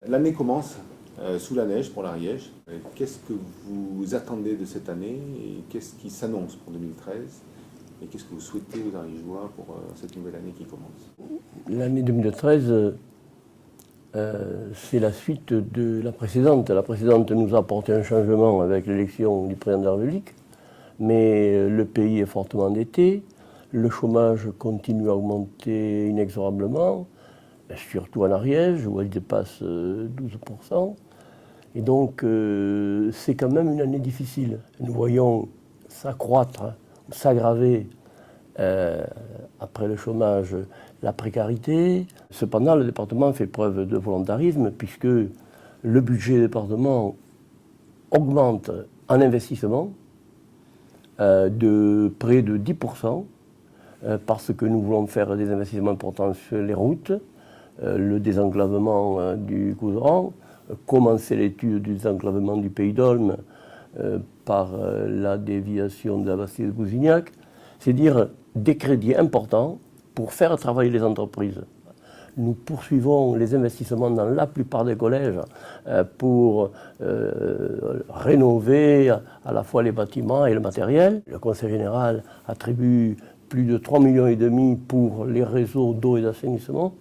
L'année commence sous la neige pour l'Ariège. Qu'est-ce que vous attendez de cette année et qu'est-ce qui s'annonce pour 2013 et qu'est-ce que vous souhaitez aux Ariégeois pour cette nouvelle année qui commence? L'année 2013, c'est la suite de la précédente. La précédente nous a apporté un changement avec l'élection du président de la République, mais le pays est fortement endetté, le chômage continue à augmenter inexorablement, surtout en Ariège où elle dépasse 12%. Et donc c'est quand même une année difficile. Nous voyons s'accroître, s'aggraver après le chômage, la précarité. Cependant, le département fait preuve de volontarisme puisque le budget du département augmente en investissement de près de 10% parce que nous voulons faire des investissements importants sur les routes, le désenclavement du Couserans, commencer l'étude du désenclavement du Pays d'Olme par la déviation de la Bastille de Bousignac, c'est-à-dire des crédits importants pour faire travailler les entreprises. Nous poursuivons les investissements dans la plupart des collèges pour rénover à la fois les bâtiments et le matériel. Le Conseil général attribue plus de 3,5 millions pour les réseaux d'eau et d'assainissement.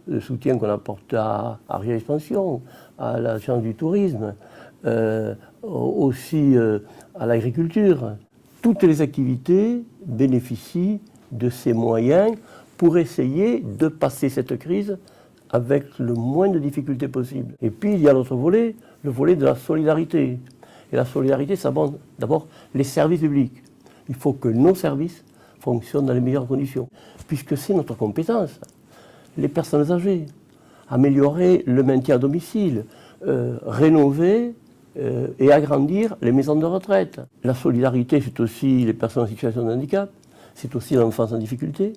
Le soutien qu'on apporte à Ariège Expansion, à l'agence du tourisme, aussi à l'agriculture. Toutes les activités bénéficient de ces moyens pour essayer de passer cette crise avec le moins de difficultés possible. Et puis il y a l'autre volet, le volet de la solidarité. Et la solidarité, ça aborde d'abord les services publics. Il faut que nos services fonctionnent dans les meilleures conditions, puisque c'est notre compétence. Les personnes âgées, améliorer le maintien à domicile, rénover et agrandir les maisons de retraite. La solidarité, c'est aussi les personnes en situation de handicap, c'est aussi l'enfance en difficulté,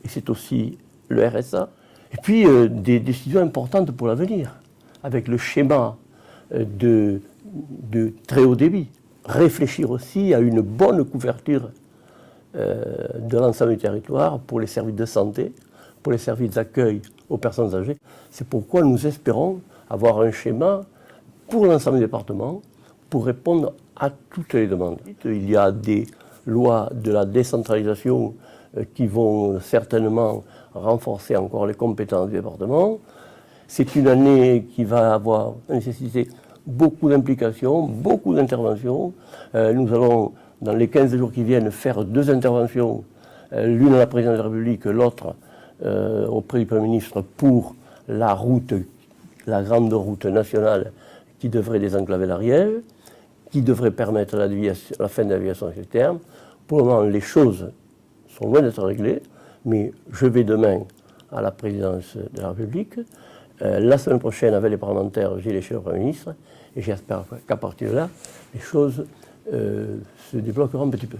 et c'est aussi le RSA. Et puis des décisions importantes pour l'avenir, avec le schéma de très haut débit. Réfléchir aussi à une bonne couverture de l'ensemble du territoire pour les services de santé, pour les services d'accueil aux personnes âgées. C'est pourquoi nous espérons avoir un schéma pour l'ensemble des départements pour répondre à toutes les demandes. Il y a des lois de la décentralisation qui vont certainement renforcer encore les compétences du département. C'est une année qui va avoir nécessité beaucoup d'implications, beaucoup d'interventions. Nous allons, dans les 15 jours qui viennent, faire 2 interventions, l'une à la présidence de la République, l'autre auprès du Premier ministre pour la route, la grande route nationale qui devrait désenclaver l'Ariège, qui devrait permettre la fin de l'aviation à ce terme. Pour le moment, les choses sont loin d'être réglées, mais je vais demain à la présidence de la République. La semaine prochaine, avec les parlementaires, j'irai chez le Premier ministre, et j'espère qu'à partir de là, les choses se débloqueront un petit peu.